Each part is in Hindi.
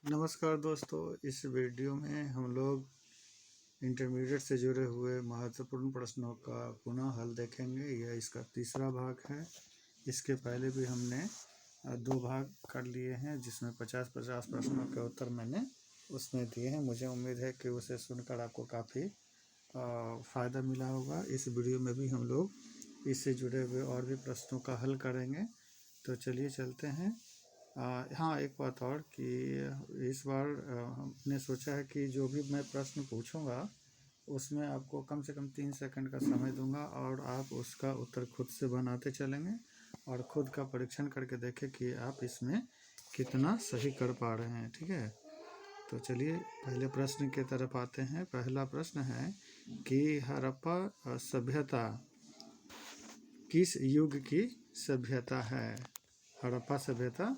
नमस्कार दोस्तों, इस वीडियो में हम लोग इंटरमीडिएट से जुड़े हुए महत्वपूर्ण प्रश्नों का पुनः हल देखेंगे। यह इसका तीसरा भाग है। इसके पहले भी हमने दो भाग कर लिए हैं, जिसमें 50-50 प्रश्नों के उत्तर मैंने उसमें दिए हैं। मुझे उम्मीद है कि उसे सुनकर आपको काफ़ी फ़ायदा मिला होगा। इस वीडियो में भी हम लोग इससे जुड़े हुए और भी प्रश्नों का हल करेंगे। तो चलिए चलते हैं। हाँ, एक बात और कि इस बार हमने सोचा है कि जो भी मैं प्रश्न पूछूंगा उसमें आपको कम से कम 3 सेकंड का समय दूंगा और आप उसका उत्तर खुद से बनाते चलेंगे और खुद का परीक्षण करके देखें कि आप इसमें कितना सही कर पा रहे हैं। ठीक है, तो चलिए पहले प्रश्न की तरफ आते हैं। पहला प्रश्न है कि हड़प्पा सभ्यता किस युग की सभ्यता है? हड़प्पा सभ्यता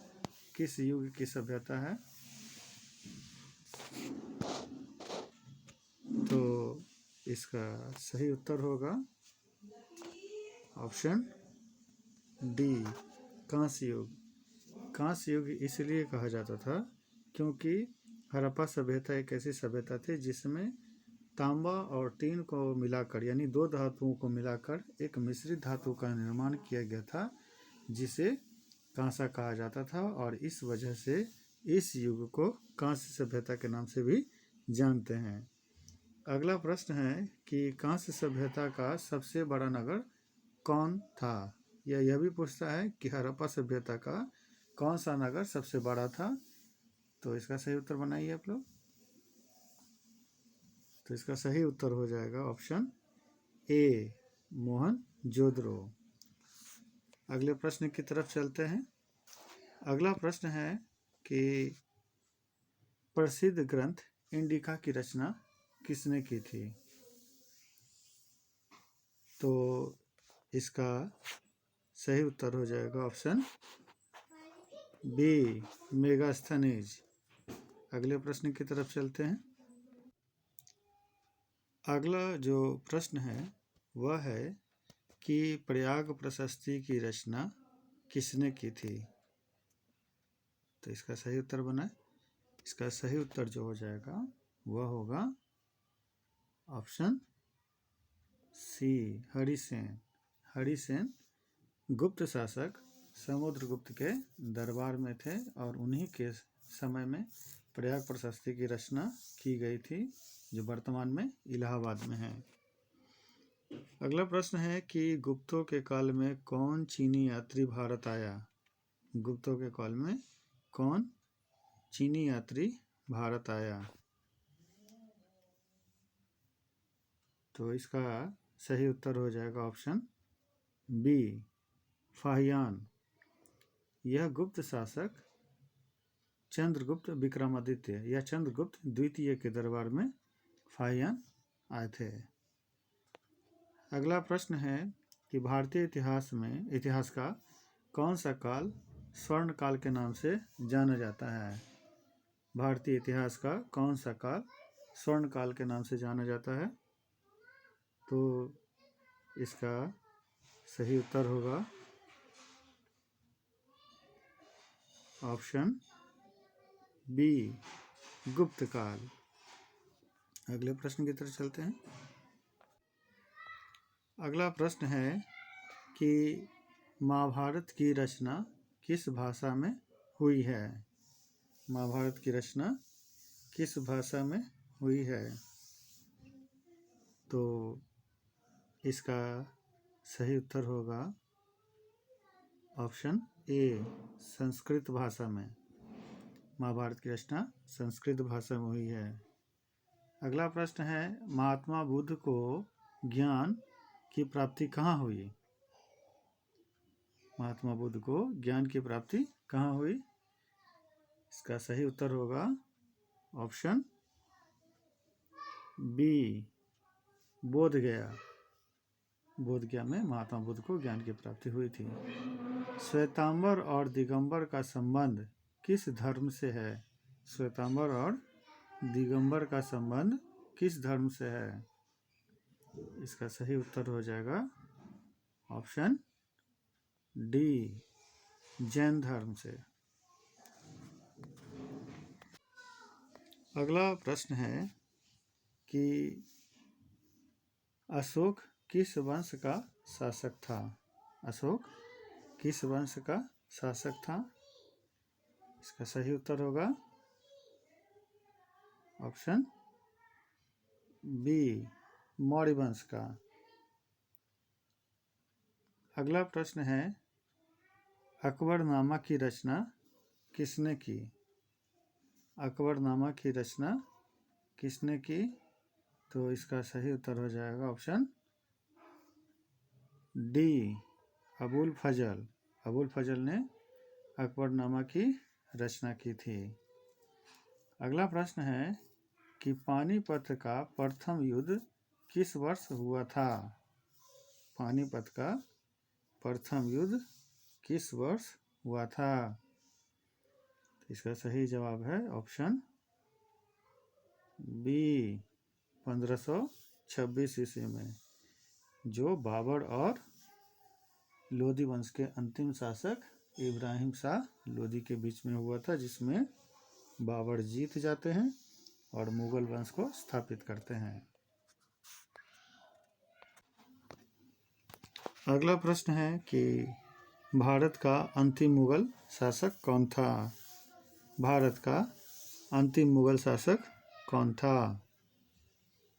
किस युग की सभ्यता है? तो इसका सही उत्तर होगा ऑप्शन डी, कांस्य युग। कांस्य युग इसलिए कहा जाता था क्योंकि हड़प्पा सभ्यता एक ऐसी सभ्यता थी जिसमें तांबा और टीन को मिलाकर, यानी दो धातुओं को मिलाकर एक मिश्रित धातु का निर्माण किया गया था, जिसे कांसा कहा जाता था। और इस वजह से इस युग को कांस्य सभ्यता के नाम से भी जानते हैं। अगला प्रश्न है कि कांस्य सभ्यता का सबसे बड़ा नगर कौन था? यह भी पूछता है कि हड़प्पा सभ्यता का कौन सा नगर सबसे बड़ा था। तो इसका सही उत्तर बनाइए आप लोग। तो इसका सही उत्तर हो जाएगा ऑप्शन ए, मोहनजोदड़ो। अगले प्रश्न की तरफ चलते हैं। अगला प्रश्न है कि प्रसिद्ध ग्रंथ इंडिका की रचना किसने की थी? तो इसका सही उत्तर हो जाएगा ऑप्शन बी, मेगास्थनीज। अगले प्रश्न की तरफ चलते हैं। अगला जो प्रश्न है वह है कि प्रयाग प्रशस्ति की रचना किसने की थी? तो इसका सही उत्तर बनाए। इसका सही उत्तर जो हो जाएगा वह होगा ऑप्शन सी, हरिसेन। हरिसेन गुप्त शासक समुद्रगुप्त के दरबार में थे और उन्हीं के समय में प्रयाग प्रशस्ति की रचना की गई थी, जो वर्तमान में इलाहाबाद में है। अगला प्रश्न है कि गुप्तों के काल में कौन चीनी यात्री भारत आया? गुप्तों के काल में कौन चीनी यात्री भारत आया? तो इसका सही उत्तर हो जाएगा ऑप्शन बी, फाहियान। यह गुप्त शासक चंद्रगुप्त विक्रमादित्य या चंद्रगुप्त द्वितीय के दरबार में फाहियान आए थे। अगला प्रश्न है कि भारतीय इतिहास का कौन सा काल स्वर्ण काल के नाम से जाना जाता है? भारतीय इतिहास का कौन सा काल स्वर्ण काल के नाम से जाना जाता है? तो इसका सही उत्तर होगा ऑप्शन बी, गुप्त काल। अगले प्रश्न की तरफ चलते हैं। अगला प्रश्न है कि महाभारत की रचना किस भाषा में हुई है? महाभारत की रचना किस भाषा में हुई है? तो इसका सही उत्तर होगा ऑप्शन ए, संस्कृत भाषा में। महाभारत की रचना संस्कृत भाषा में हुई है। अगला प्रश्न है महात्मा बुद्ध को ज्ञान की प्राप्ति कहाँ हुई? महात्मा बुद्ध को ज्ञान की प्राप्ति कहाँ हुई? इसका सही उत्तर होगा ऑप्शन बी, बोधगया। बोधगया में महात्मा बुद्ध को ज्ञान की प्राप्ति हुई थी। श्वेतांबर और दिगंबर का संबंध किस धर्म से है? श्वेतांबर और दिगंबर का संबंध किस धर्म से है? इसका सही उत्तर हो जाएगा ऑप्शन डी, जैन धर्म से। अगला प्रश्न है कि अशोक किस वंश का शासक था? अशोक किस वंश का शासक था? इसका सही उत्तर होगा ऑप्शन बी, मौर्य वंश का। अगला प्रश्न है अकबरनामा की रचना किसने की? अकबरनामा की रचना किसने की? तो इसका सही उत्तर हो जाएगा ऑप्शन डी, अबुल फजल। अबुल फजल ने अकबरनामा की रचना की थी। अगला प्रश्न है कि पानीपत का प्रथम युद्ध किस वर्ष हुआ था? पानीपत का प्रथम युद्ध किस वर्ष हुआ था? इसका सही जवाब है ऑप्शन बी, 1526 ईस्वी में, जो बाबर और लोदी वंश के अंतिम शासक इब्राहिम शाह लोदी के बीच में हुआ था, जिसमें बाबर जीत जाते हैं और मुगल वंश को स्थापित करते हैं। अगला प्रश्न है कि भारत का अंतिम मुगल शासक कौन था? भारत का अंतिम मुगल शासक कौन था?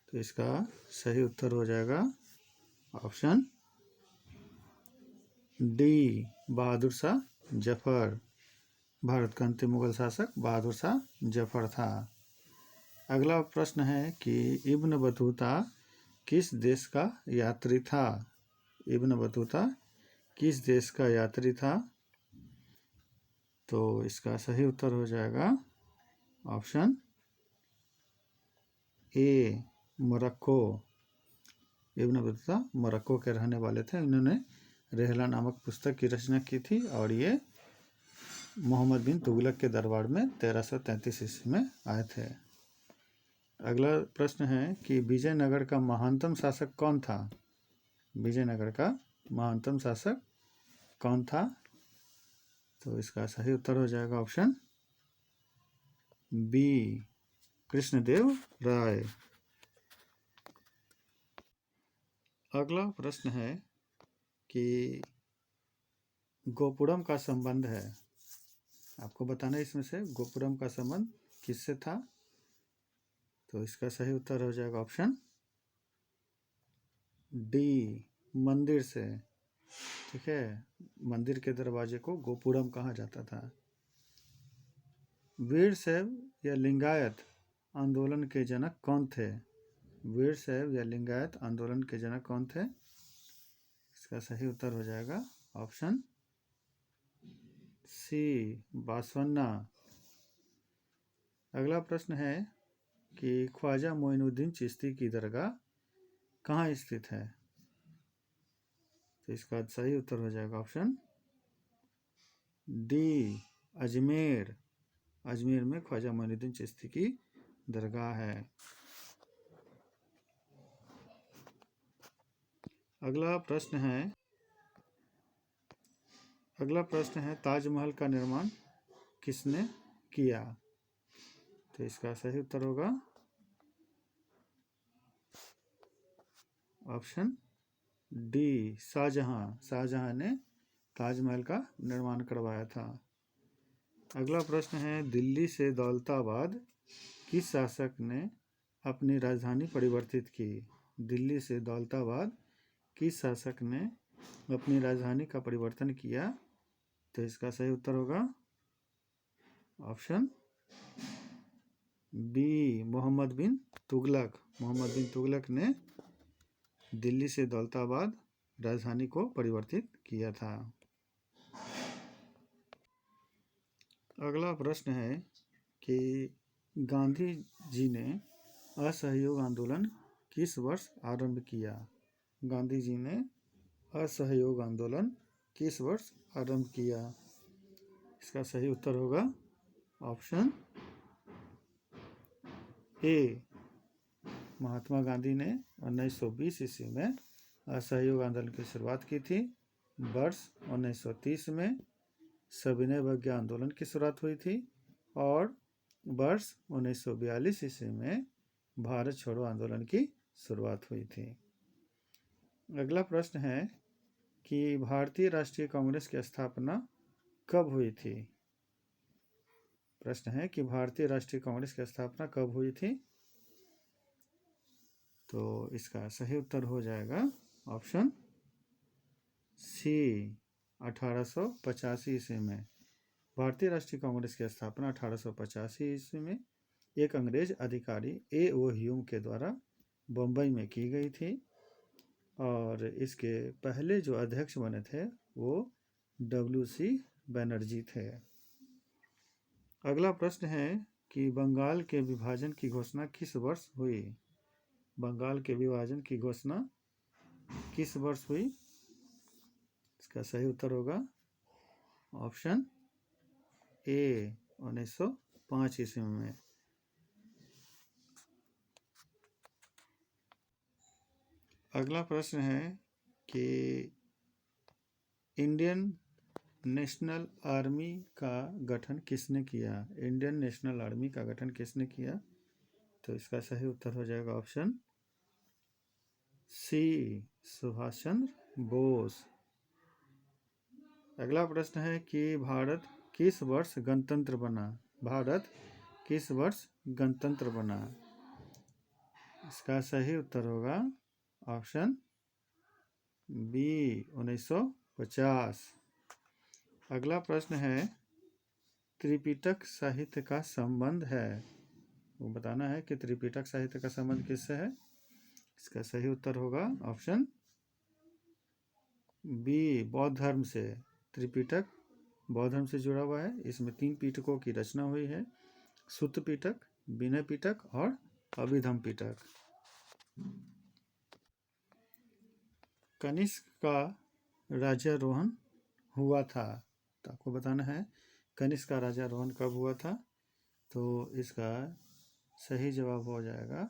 तो इसका सही उत्तर हो जाएगा ऑप्शन डी, बहादुर शाह जफर। भारत का अंतिम मुगल शासक बहादुर शाह जफर था। अगला प्रश्न है कि इब्न बतूता किस देश का यात्री था? इब्न बतूता किस देश का यात्री था? तो इसका सही उत्तर हो जाएगा option A, Morocco. Ibn Battuta Morocco के रहने वाले थे। इन्होंने रेहला नामक पुस्तक की रचना की थी और ये मोहम्मद बिन तुगलक के दरबार में 1333 ईस्वी में आए थे। अगला प्रश्न है कि विजयनगर का महानतम शासक कौन था? विजयनगर का महानतम शासक कौन था? तो इसका सही उत्तर हो जाएगा ऑप्शन बी, कृष्णदेव राय। अगला प्रश्न है कि गोपुरम का संबंध है, आपको बताना है इसमें से गोपुरम का संबंध किससे था? तो इसका सही उत्तर हो जाएगा ऑप्शन डी, मंदिर से। ठीक है, मंदिर के दरवाजे को गोपुरम कहा जाता था। वीरशैव या लिंगायत आंदोलन के जनक कौन थे? वीरशैव या लिंगायत आंदोलन के जनक कौन थे? इसका सही उत्तर हो जाएगा ऑप्शन सी, बासवन्ना। अगला प्रश्न है कि ख्वाजा मोइनुद्दीन चिश्ती की दरगाह कहाँ स्थित है? तो इसका सही उत्तर हो जाएगा ऑप्शन डी, अजमेर। अजमेर में ख्वाजा मोइनुद्दीन चिश्ती की दरगाह है। अगला प्रश्न है ताजमहल का निर्माण किसने किया? तो इसका सही उत्तर होगा ऑप्शन डी, शाहजहां। शाहजहां ने ताजमहल का निर्माण करवाया था। अगला प्रश्न है दिल्ली से दौलताबाद किस शासक ने अपनी राजधानी परिवर्तित की? दिल्ली से दौलताबाद किस शासक ने अपनी राजधानी का परिवर्तन किया? तो इसका सही उत्तर होगा ऑप्शन बी, मोहम्मद बिन तुगलक। मोहम्मद बिन तुगलक ने दिल्ली से दौलताबाद राजधानी को परिवर्तित किया था। अगला प्रश्न है कि गांधी जी ने असहयोग आंदोलन किस वर्ष आरंभ किया? गांधी जी ने असहयोग आंदोलन किस वर्ष आरंभ किया? इसका सही उत्तर होगा ऑप्शन ए, महात्मा गांधी ने 1920 ईस्वी में असहयोग आंदोलन की शुरुआत की थी। वर्ष 1930 में सविनय अवज्ञा आंदोलन की शुरुआत हुई थी और वर्ष 1942 ईस्वी में भारत छोड़ो आंदोलन की शुरुआत हुई थी। अगला प्रश्न है कि भारतीय राष्ट्रीय कांग्रेस की स्थापना कब हुई थी। प्रश्न है कि भारतीय राष्ट्रीय कांग्रेस की स्थापना कब हुई थी। तो इसका सही उत्तर हो जाएगा ऑप्शन सी, 1885 ईस्वी में। भारतीय राष्ट्रीय कांग्रेस की स्थापना 1885 ईस्वी में एक अंग्रेज अधिकारी A.O. ह्यूम के द्वारा बम्बई में की गई थी और इसके पहले जो अध्यक्ष बने थे वो W.C. बनर्जी थे। अगला प्रश्न है कि बंगाल के विभाजन की घोषणा किस वर्ष हुई। बंगाल के विभाजन की घोषणा किस वर्ष हुई। इसका सही उत्तर होगा ऑप्शन ए, 1905 ईस्वी में। अगला प्रश्न है कि इंडियन नेशनल आर्मी का गठन किसने किया। इंडियन नेशनल आर्मी का गठन किसने किया। तो इसका सही उत्तर हो जाएगा ऑप्शन सी, सुभाष चंद्र बोस। अगला प्रश्न है कि भारत किस वर्ष गणतंत्र बना। भारत किस वर्ष गणतंत्र बना। इसका सही उत्तर होगा ऑप्शन बी, 1950। अगला प्रश्न है त्रिपिटक साहित्य का संबंध है। वो बताना है कि त्रिपिटक साहित्य का संबंध किससे है। इसका सही उत्तर होगा ऑप्शन बी, बौद्ध धर्म से। त्रिपिटक बौद्ध धर्म से जुड़ा हुआ है। इसमें 3 पिटकों की रचना हुई है, सुत्त पिटक, विनय पिटक और अभिधम पिटक। कनिष्क का राज्यारोहण हुआ था। तो आपको बताना है कनिष्क का राज्यारोहण कब हुआ था। तो इसका सही जवाब हो जाएगा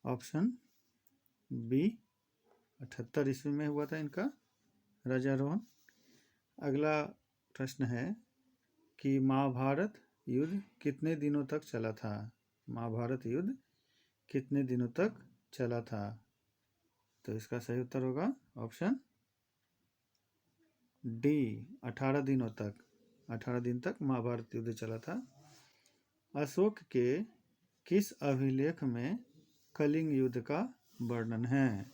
ऑप्शन बी, 78 ईस्वी में हुआ था इनका राज्यारोहण। अगला प्रश्न है कि महाभारत युद्ध कितने दिनों तक चला था। महाभारत युद्ध कितने दिनों तक चला था। तो इसका सही उत्तर होगा ऑप्शन डी, 18 दिनों तक। 18 दिन तक महाभारत युद्ध चला था। अशोक के किस अभिलेख में कलिंग युद्ध का वर्णन है।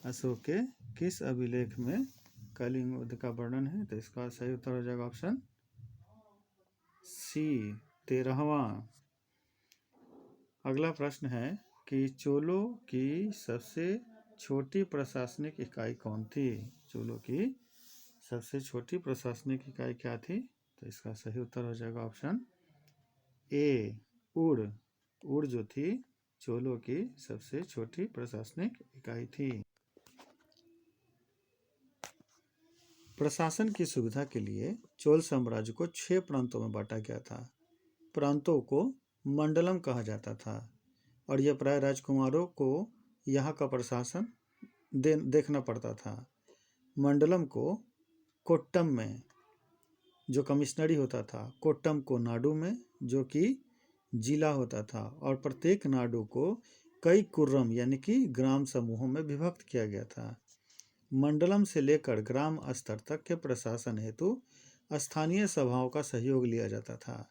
अशोक के किस अभिलेख में कलिंग युद्ध का वर्णन है। तो इसका सही उत्तर हो जाएगा ऑप्शन सी, 13वां। अगला प्रश्न है कि चोलों की सबसे छोटी प्रशासनिक इकाई कौन थी। चोलों की सबसे छोटी प्रशासनिक इकाई क्या थी। तो इसका सही उत्तर हो जाएगा ऑप्शन ए, उड़। उड़ जो थी चोलों की सबसे छोटी प्रशासनिक इकाई थी। प्रशासन की सुविधा के लिए चोल साम्राज्य को 6 प्रांतों में बांटा गया था। प्रांतों को मंडलम कहा जाता था और यह प्राय राजकुमारों को यहाँ का प्रशासन देखना पड़ता था। मंडलम को कोट्टम में जो कमिश्नरी होता था, कोट्टम को नाडु में जो कि जिला होता था और प्रत्येक नाडु को कई कुर्रम यानी कि ग्राम समूहों में विभक्त किया गया था। मंडलम से लेकर ग्राम स्तर तक के प्रशासन हेतु स्थानीय सभाओं का सहयोग लिया जाता था।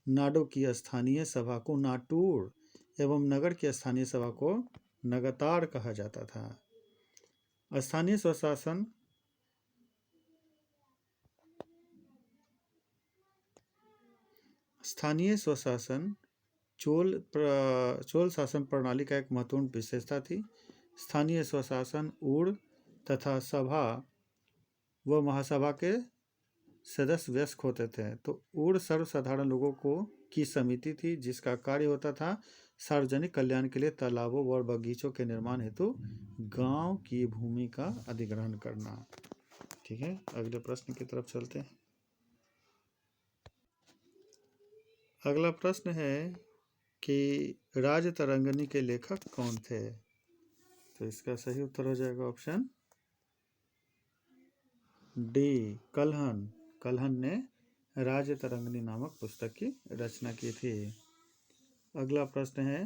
नाडु की स्थानीय सभा को नाटूर एवं नगर की स्थानीय सभा को नगतार कहा जाता था। स्थानीय स्वशासन स्थानीय स्वशासन चोल शासन प्रणाली का एक महत्वपूर्ण विशेषता थी। स्थानीय स्वशासन ऊढ़ तथा सभा व महासभा के सदस्य वयस्क होते थे। तो ऊढ़ सर्वसाधारण लोगों को की समिति थी जिसका कार्य होता था सार्वजनिक कल्याण के लिए तालाबों और बगीचों के निर्माण हेतु गांव की भूमि का अधिग्रहण करना। ठीक है, अगले प्रश्न की तरफ चलते हैं। अगला प्रश्न है कि राजतरंगिणी के लेखक कौन थे। तो इसका सही उत्तर हो जाएगा ऑप्शन डी, कल्हन। कल्हन ने राज तरंगिणी नामक पुस्तक की रचना की थी। अगला प्रश्न है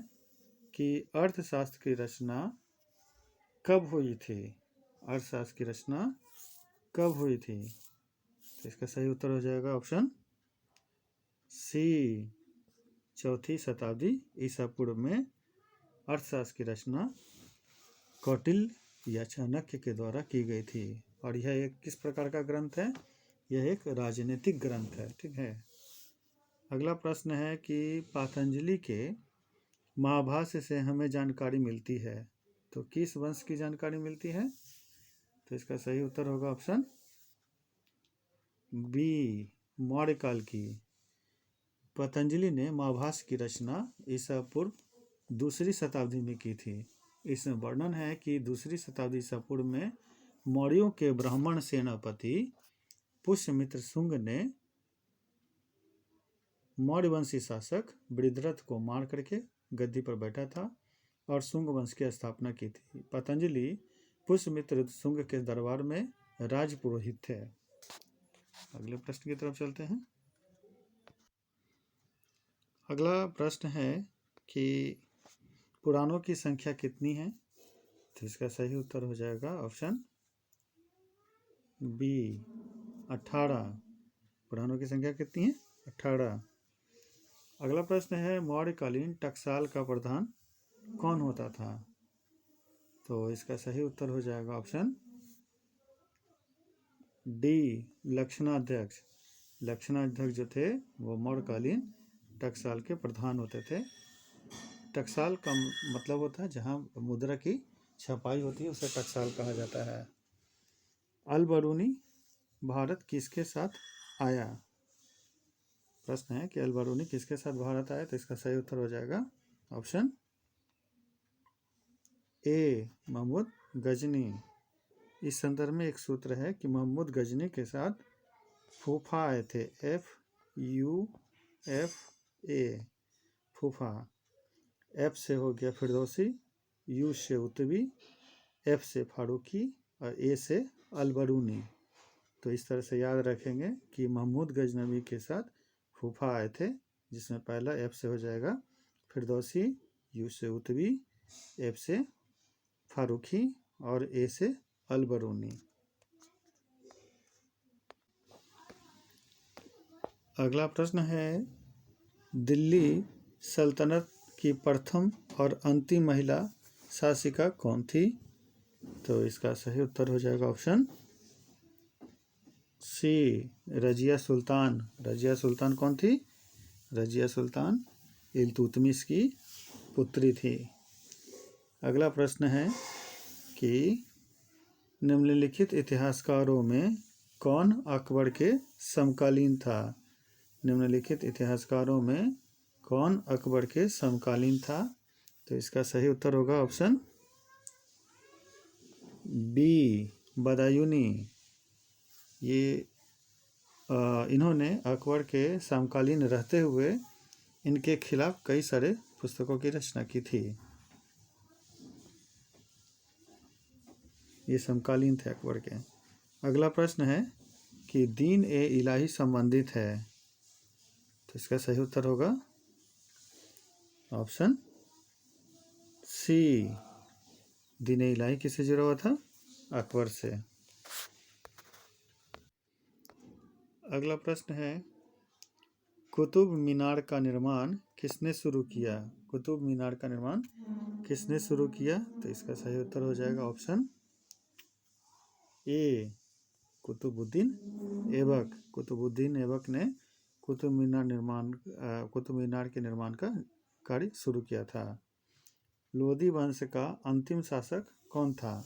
कि अर्थशास्त्र की रचना कब हुई थी? अर्थशास्त्र की रचना कब हुई थी? तो इसका सही उत्तर हो जाएगा ऑप्शन सी, 4वीं शताब्दी ईसा पूर्व में अर्थशास्त्र की रचना कौटिल्य या चाणक्य के द्वारा की गई थी। और यह एक किस प्रकार का ग्रंथ है? यह एक राजनीतिक ग्रंथ है। ठीक है। अगला प्रश्न है कि पतंजलि के महाभाष्य से हमें जानकारी मिलती है, तो किस वंश की जानकारी मिलती है? तो इसका सही उत्तर होगा ऑप्शन बी, मौर्य काल की। पतंजलि ने महाभाष्य की रचना ईसा पूर्व 2री शताब्दी में की थी। इसमें वर्णन है कि 2री शताब्दी ईसा पूर्व में मौर्यों के ब्राह्मण सेनापति पुष्यमित्र शुंग ने मौर्य वंशी शासक बृहद्रथ को मार करके गद्दी पर बैठा था और शुंग वंश की स्थापना की थी। पतंजलि पुष्यमित्र शुंग के दरबार में राजपुरोहित थे। अगले प्रश्न की तरफ चलते हैं। अगला प्रश्न है कि पुराणों की संख्या कितनी है? तो इसका सही उत्तर हो जाएगा ऑप्शन बी, 18। पुराणों की संख्या कितनी है? 18। अगला प्रश्न है मौर्यकालीन टकसाल का प्रधान कौन होता था? तो इसका सही उत्तर हो जाएगा ऑप्शन डी, लक्षणाध्यक्ष। लक्षणाध्यक्ष जो थे वो मौर्यकालीन टकसाल के प्रधान होते थे। टकसाल का मतलब होता है जहाँ मुद्रा की छपाई होती है, उसे टकसाल कहा जाता है। अल बरूनी भारत किसके साथ आया? प्रश्न है कि अल बरूनी किसके साथ भारत आया? तो इसका सही उत्तर हो जाएगा ऑप्शन ए, महमूद गजनी। इस संदर्भ में एक सूत्र है कि महमूद गजनी के साथ फूफा आए थे, FUFA, फूफा। F से हो गया फिरदौसी, U से उतवी, F से फारूकी और A से अलबरूनी। तो इस तरह से याद रखेंगे कि महमूद गजनवी के साथ फूफा आए थे, जिसमें पहला F से हो जाएगा फिरदौसी, U से उतवी, F से फारूकी और A से अलबरूनी। अगला प्रश्न है दिल्ली सल्तनत की प्रथम और अंतिम महिला शासिका कौन थी? तो इसका सही उत्तर हो जाएगा ऑप्शन सी, रजिया सुल्तान। रजिया सुल्तान कौन थी? रजिया सुल्तान इल्तुतमिश की पुत्री थी। अगला प्रश्न है कि निम्नलिखित इतिहासकारों में कौन अकबर के समकालीन था? निम्नलिखित इतिहासकारों में कौन अकबर के समकालीन था? तो इसका सही उत्तर होगा ऑप्शन बी, बदायूनी। ये इन्होंने अकबर के समकालीन रहते हुए इनके खिलाफ कई सारे पुस्तकों की रचना की थी। ये समकालीन थे अकबर के। अगला प्रश्न है कि दीन ए इलाही संबंधित है, तो इसका सही उत्तर होगा ऑप्शन सी, दीन ए इलाही किससे जुड़ा हुआ था? अकबर से। अगला प्रश्न है कुतुब मीनार का निर्माण किसने शुरू किया? कुतुब मीनार का निर्माण किसने शुरू किया? तो इसका सही उत्तर हो जाएगा ऑप्शन ए, कुतुबुद्दीन ऐबक। कुतुबुद्दीन ऐबक ने कुतुब मीनार के निर्माण का कार्य शुरू किया था। लोधी वंश का अंतिम शासक कौन था?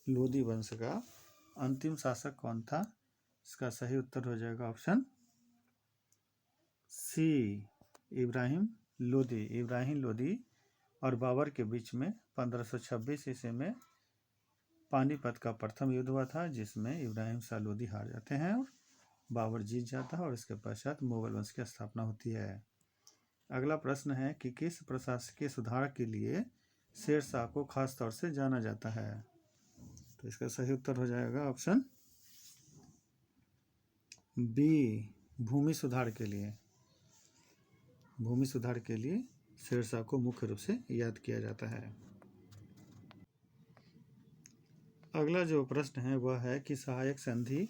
लोधी वंश का अंतिम शासक कौन था? इसका सही उत्तर हो जाएगा ऑप्शन सी, इब्राहिम लोदी। इब्राहिम लोदी और बाबर के बीच में 1526 ईस्वी में पानीपत का प्रथम युद्ध हुआ था, जिसमें इब्राहिम शाह लोदी हार जाते हैं और बाबर जीत जाता है और इसके पश्चात मुगल वंश की स्थापना होती है। अगला प्रश्न है कि किस प्रशासकीय सुधार के लिए शेर शाह को खास तौर से जाना जाता है? तो इसका सही उत्तर हो जाएगा ऑप्शन बी, भूमि सुधार के लिए शेरशाह को मुख्य रूप से याद किया जाता है। अगला जो प्रश्न है वह है कि सहायक संधि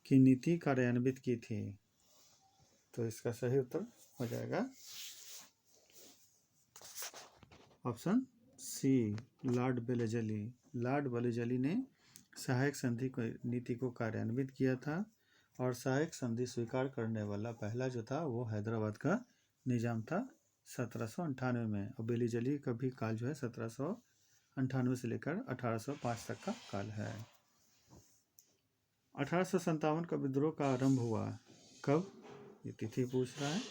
की नीति कार्यान्वित की थी। तो इसका सही उत्तर हो जाएगा ऑप्शन सी, लॉर्ड वेलेज़ली। लॉर्ड वेलेज़ली ने सहायक संधि नीति को कार्यान्वित किया था और सहायक संधि स्वीकार करने वाला पहला जो था वो हैदराबाद का निजाम था 1798 में। और वेलेज़ली का भी काल जो है 1798 से लेकर 1805 तक का काल है। 1857 का विद्रोह का आरंभ हुआ कब, ये तिथि पूछ रहा है।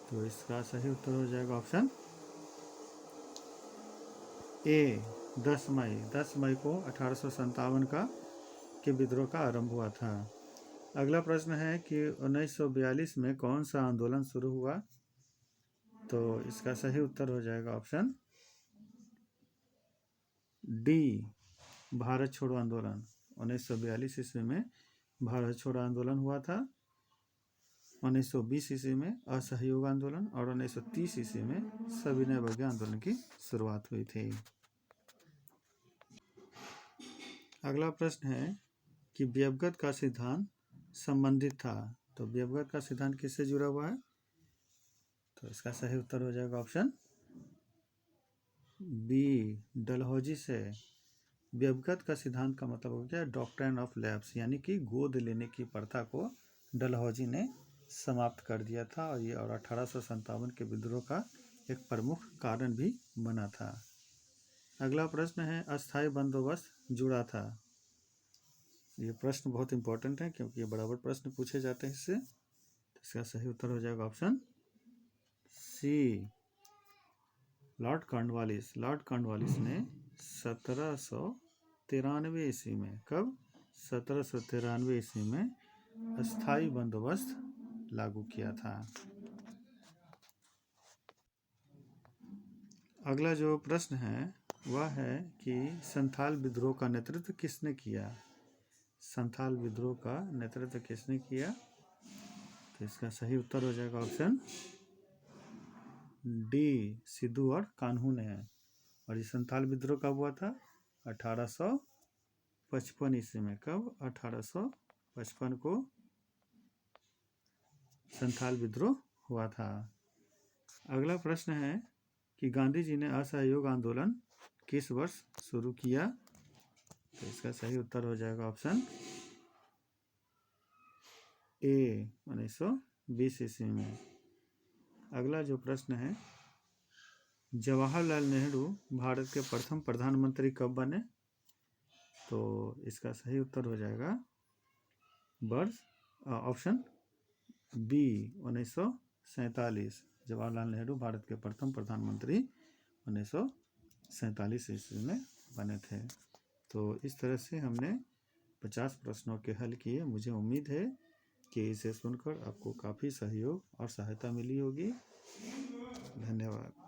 तो इसका सही उत्तर हो जाएगा ऑप्शन ए, 10 मई। 10 मई को 1857 का के विद्रोह का आरंभ हुआ था। अगला प्रश्न है कि 1942 में कौन सा आंदोलन शुरू हुआ। तो इसका सही उत्तर हो जाएगा ऑप्शन डी, भारत छोड़ो आंदोलन। 1942 ईस्वी में भारत छोड़ो आंदोलन हुआ था। 1920 ईस्वी में असहयोग आंदोलन और 1930 ईस्वी में सविनय अवज्ञा आंदोलन की शुरुआत हुई थी। अगला प्रश्न है कि व्यवगत का सिद्धांत संबंधित था। तो व्यवगत का सिद्धांत किससे जुड़ा हुआ है। तो इसका सही उत्तर हो जाएगा ऑप्शन बी, डलहौजी से। व्यवगत का सिद्धांत का मतलब हो गया डॉक्ट्रिन ऑफ लैप्स, यानी कि गोद लेने की प्रथा को डलहौजी ने समाप्त कर दिया था और ये 1857 के विद्रोह का एक प्रमुख कारण भी बना था। अगला प्रश्न है अस्थायी बंदोबस्त जुड़ा था। ये प्रश्न बहुत इंपॉर्टेंट है क्योंकि ये बराबर प्रश्न पूछे जाते हैं इससे। तो इसका सही उत्तर हो जाएगा option C, Lord Cornwallis. Lord Cornwallis ने 1793 ईस्वी में, कब, 1793 ईस्वी में अस्थायी बंदोबस्त लागू किया था। अगला जो प्रश्न है वह है कि संथाल विद्रोह का नेतृत्व किसने किया। संथाल विद्रोह का नेतृत्व किसने किया। तो इसका सही उत्तर हो जाएगा ऑप्शन डी, सिद्धू और कान्हू ने। और ये संथाल विद्रोह कब हुआ था, 1855 ईस्वी में। कब, 1855 को संथाल विद्रोह हुआ था। अगला प्रश्न है कि गांधी जी ने असहयोग आंदोलन किस वर्ष शुरू किया। तो इसका सही उत्तर हो जाएगा ऑप्शन ए, 1920 ईस्वी में। अगला जो प्रश्न है, जवाहरलाल नेहरू भारत के प्रथम प्रधानमंत्री कब बने। तो इसका सही उत्तर हो जाएगा वर्ष ऑप्शन बी, 1947। जवाहरलाल नेहरू भारत के प्रथम प्रधानमंत्री 1947 ईस्वी में बने थे। तो इस तरह से हमने 50 प्रश्नों के हल किए। मुझे उम्मीद है कि इसे सुनकर आपको काफ़ी सहयोग और सहायता मिली होगी। धन्यवाद।